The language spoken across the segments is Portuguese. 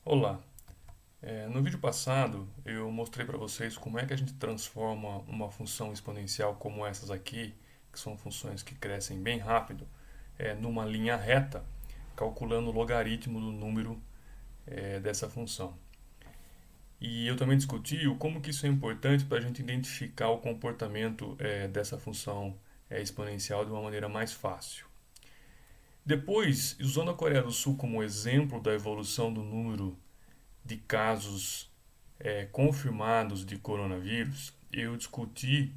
Olá, no vídeo passado eu mostrei para vocês como é que a gente transforma uma função exponencial como essas aqui, que são funções que crescem bem rápido, numa linha reta, calculando o logaritmo do número dessa função. E eu também discuti como que isso é importante para a gente identificar o comportamento dessa função exponencial de uma maneira mais fácil. Depois, usando a Coreia do Sul como exemplo da evolução do número de casos confirmados de coronavírus, eu discuti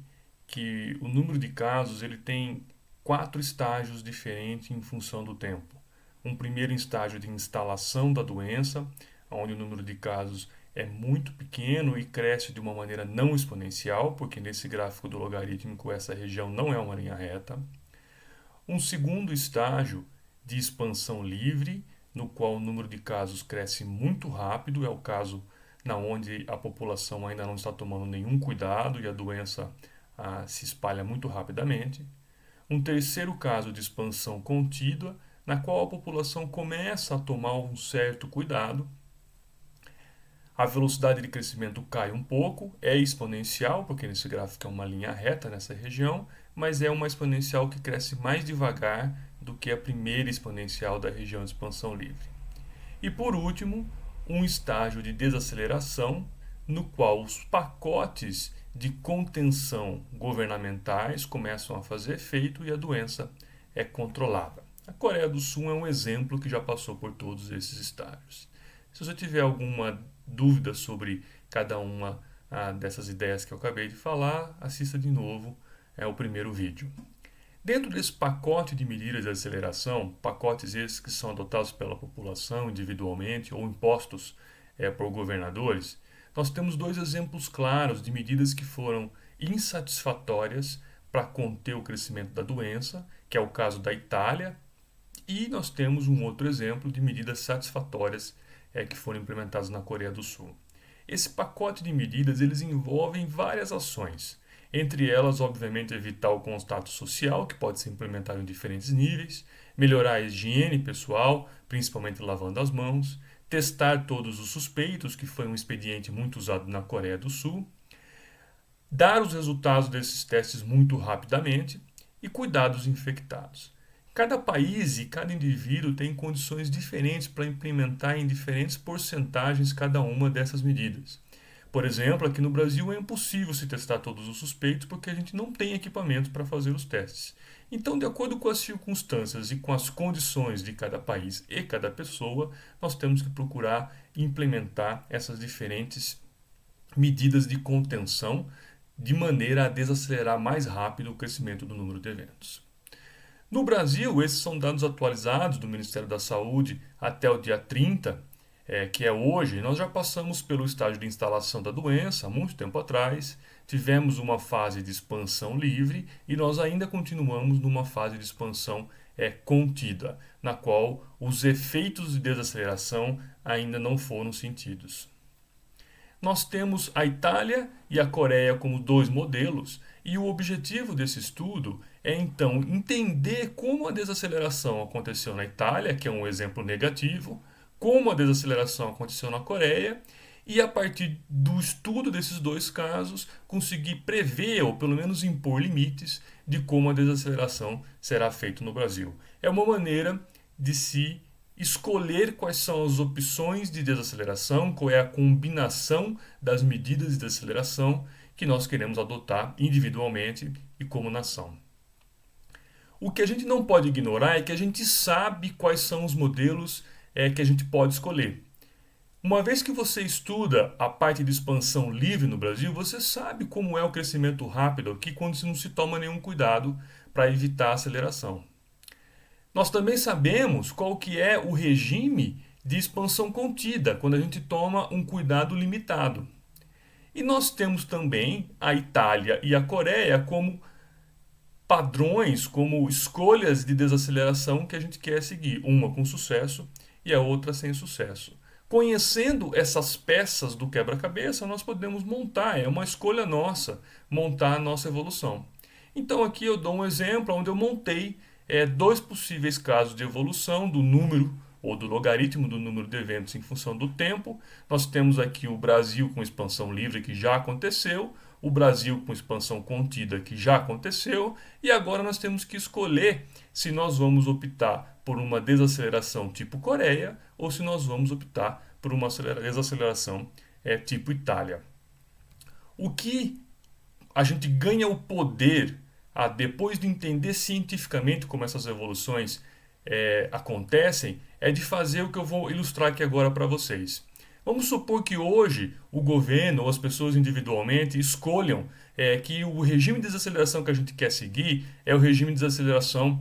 que o número de casos ele tem quatro estágios diferentes em função do tempo. Um primeiro estágio de instalação da doença, onde o número de casos é muito pequeno e cresce de uma maneira não exponencial, porque nesse gráfico do logarítmico essa região não é uma linha reta. Um segundo estágio de expansão livre, no qual o número de casos cresce muito rápido, é o caso na onde a população ainda não está tomando nenhum cuidado e a doença se espalha muito rapidamente. Um terceiro caso de expansão contínua, na qual a população começa a tomar um certo cuidado. A velocidade de crescimento cai um pouco, é exponencial, porque nesse gráfico é uma linha reta nessa região, mas é uma exponencial que cresce mais devagar do que a primeira exponencial da região de expansão livre. E por último, um estágio de desaceleração, no qual os pacotes de contenção governamentais começam a fazer efeito e a doença é controlada. A Coreia do Sul é um exemplo que já passou por todos esses estágios. Se você tiver alguma dúvida sobre cada uma dessas ideias que eu acabei de falar, assista de novo o primeiro vídeo. Dentro desse pacote de medidas de aceleração, pacotes esses que são adotados pela população individualmente ou impostos por governadores, nós temos dois exemplos claros de medidas que foram insatisfatórias para conter o crescimento da doença, que é o caso da Itália, e nós temos um outro exemplo de medidas satisfatórias que foram implementadas na Coreia do Sul. Esse pacote de medidas eles envolvem várias ações. Entre elas, obviamente, evitar o contato social, que pode ser implementado em diferentes níveis, melhorar a higiene pessoal, principalmente lavando as mãos, testar todos os suspeitos, que foi um expediente muito usado na Coreia do Sul, dar os resultados desses testes muito rapidamente e cuidar dos infectados. Cada país e cada indivíduo tem condições diferentes para implementar em diferentes porcentagens cada uma dessas medidas. Por exemplo, aqui no Brasil é impossível se testar todos os suspeitos porque a gente não tem equipamento para fazer os testes. Então, de acordo com as circunstâncias e com as condições de cada país e cada pessoa, nós temos que procurar implementar essas diferentes medidas de contenção de maneira a desacelerar mais rápido o crescimento do número de eventos. No Brasil, esses são dados atualizados do Ministério da Saúde até o dia 30, que é hoje. Nós já passamos pelo estágio de instalação da doença há muito tempo atrás, tivemos uma fase de expansão livre e nós ainda continuamos numa fase de expansão contida, na qual os efeitos de desaceleração ainda não foram sentidos. Nós temos a Itália e a Coreia como dois modelos, e o objetivo desse estudo é então entender como a desaceleração aconteceu na Itália, que é um exemplo negativo, como a desaceleração aconteceu na Coreia, e a partir do estudo desses dois casos, conseguir prever ou pelo menos impor limites de como a desaceleração será feita no Brasil. É uma maneira de se escolher quais são as opções de desaceleração, qual é a combinação das medidas de desaceleração que nós queremos adotar individualmente e como nação. O que a gente não pode ignorar é que a gente sabe quais são os modelos que a gente pode escolher. Uma vez que você estuda a parte de expansão livre no Brasil, você sabe como é o crescimento rápido aqui quando não se toma nenhum cuidado para evitar a aceleração. Nós também sabemos qual que é o regime de expansão contida, quando a gente toma um cuidado limitado. E nós temos também a Itália e a Coreia como padrões, como escolhas de desaceleração que a gente quer seguir, uma com sucesso e a outra sem sucesso. Conhecendo essas peças do quebra-cabeça, nós podemos montar, é uma escolha nossa, montar a nossa evolução. Então aqui eu dou um exemplo onde eu montei dois possíveis casos de evolução do número ou do logaritmo do número de eventos em função do tempo. Nós temos aqui o Brasil com expansão livre, que já aconteceu, o Brasil com expansão contida, que já aconteceu, e agora nós temos que escolher se nós vamos optar por uma desaceleração tipo Coreia ou se nós vamos optar por uma desaceleração tipo Itália. O que a gente ganha o poder depois de entender cientificamente como essas evoluções acontecem, é de fazer o que eu vou ilustrar aqui agora para vocês. Vamos supor que hoje o governo ou as pessoas individualmente escolham que o regime de desaceleração que a gente quer seguir é o regime de desaceleração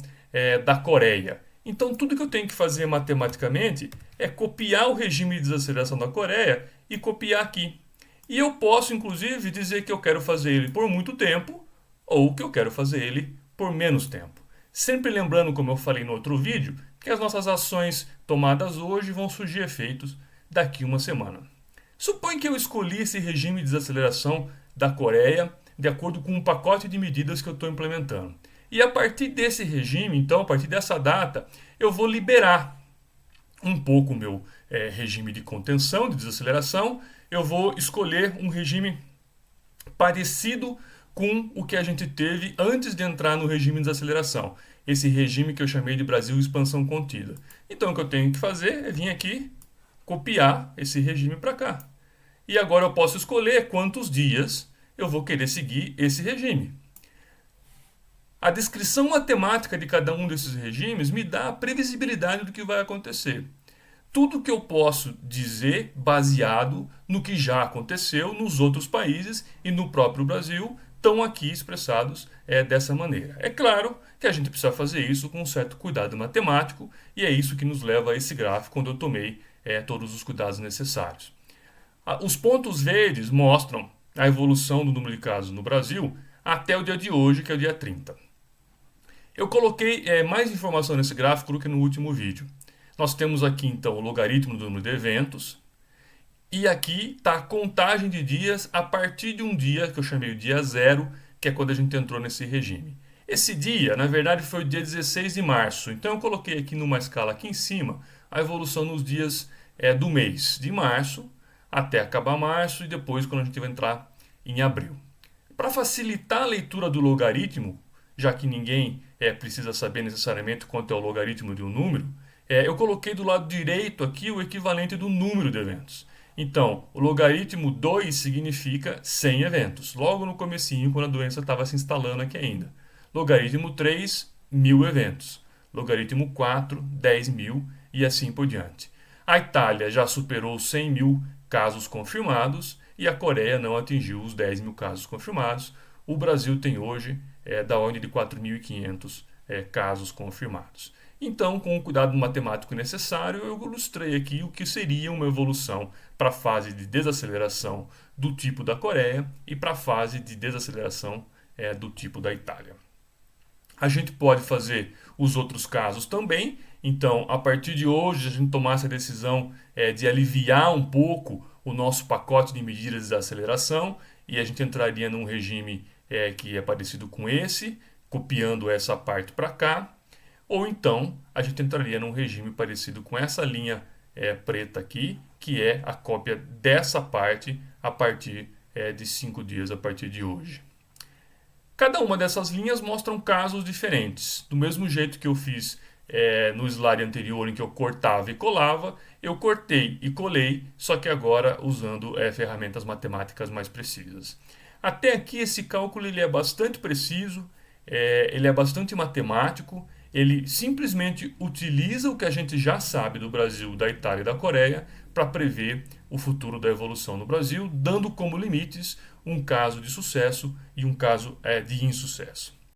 da Coreia. Então tudo que eu tenho que fazer matematicamente é copiar o regime de desaceleração da Coreia e copiar aqui. E eu posso, inclusive, dizer que eu quero fazer ele por muito tempo ou que eu quero fazer ele por menos tempo. Sempre lembrando, como eu falei no outro vídeo, que as nossas ações tomadas hoje vão surgir efeitos daqui uma semana. Suponha que eu escolhi esse regime de desaceleração da Coreia de acordo com um pacote de medidas que eu estou implementando. E a partir desse regime, então, a partir dessa data, eu vou liberar um pouco o meu regime de contenção, de desaceleração. Eu vou escolher um regime parecido com o que a gente teve antes de entrar no regime de desaceleração. Esse regime que eu chamei de Brasil expansão contida. Então o que eu tenho que fazer é vir aqui, copiar esse regime para cá. E agora eu posso escolher quantos dias eu vou querer seguir esse regime. A descrição matemática de cada um desses regimes me dá a previsibilidade do que vai acontecer. Tudo que eu posso dizer baseado no que já aconteceu nos outros países e no próprio Brasil estão aqui expressados dessa maneira. É claro que a gente precisa fazer isso com um certo cuidado matemático e é isso que nos leva a esse gráfico onde eu tomei todos os cuidados necessários. Os pontos verdes mostram a evolução do número de casos no Brasil até o dia de hoje, que é o dia 30. Eu coloquei mais informação nesse gráfico do que no último vídeo. Nós temos aqui então o logaritmo do número de eventos e aqui está a contagem de dias a partir de um dia que eu chamei o dia 0, que é quando a gente entrou nesse regime. Esse dia, na verdade, foi o dia 16 de março. Então eu coloquei aqui numa escala aqui em cima a evolução nos dias do mês de março até acabar março e depois quando a gente vai entrar em abril. Para facilitar a leitura do logaritmo, já que ninguém precisa saber necessariamente quanto é o logaritmo de um número, eu coloquei do lado direito aqui o equivalente do número de eventos. Então, o logaritmo 2 significa 100 eventos, logo no comecinho, quando a doença estava se instalando aqui ainda. Logaritmo 3, 1000 eventos. Logaritmo 4, 10.000 e assim por diante. A Itália já superou 100.000 casos confirmados e a Coreia não atingiu os 10.000 casos confirmados. O Brasil tem hoje da ordem de 4.500 casos confirmados. Então, com o cuidado matemático necessário, eu ilustrei aqui o que seria uma evolução para a fase de desaceleração do tipo da Coreia e para a fase de desaceleração do tipo da Itália. A gente pode fazer os outros casos também. Então, a partir de hoje, a gente tomar essa decisão de aliviar um pouco o nosso pacote de medidas de desaceleração e a gente entraria num regime que é parecido com esse, copiando essa parte para cá. Ou então, a gente entraria num regime parecido com essa linha preta aqui, que é a cópia dessa parte a partir de 5 dias a partir de hoje. Cada uma dessas linhas mostram casos diferentes. Do mesmo jeito que eu fiz no slide anterior, em que eu cortava e colava, eu cortei e colei, só que agora usando ferramentas matemáticas mais precisas. Até aqui esse cálculo ele é bastante preciso, ele é bastante matemático, ele simplesmente utiliza o que a gente já sabe do Brasil, da Itália e da Coreia para prever o futuro da evolução no Brasil, dando como limites um caso de sucesso e um caso de insucesso.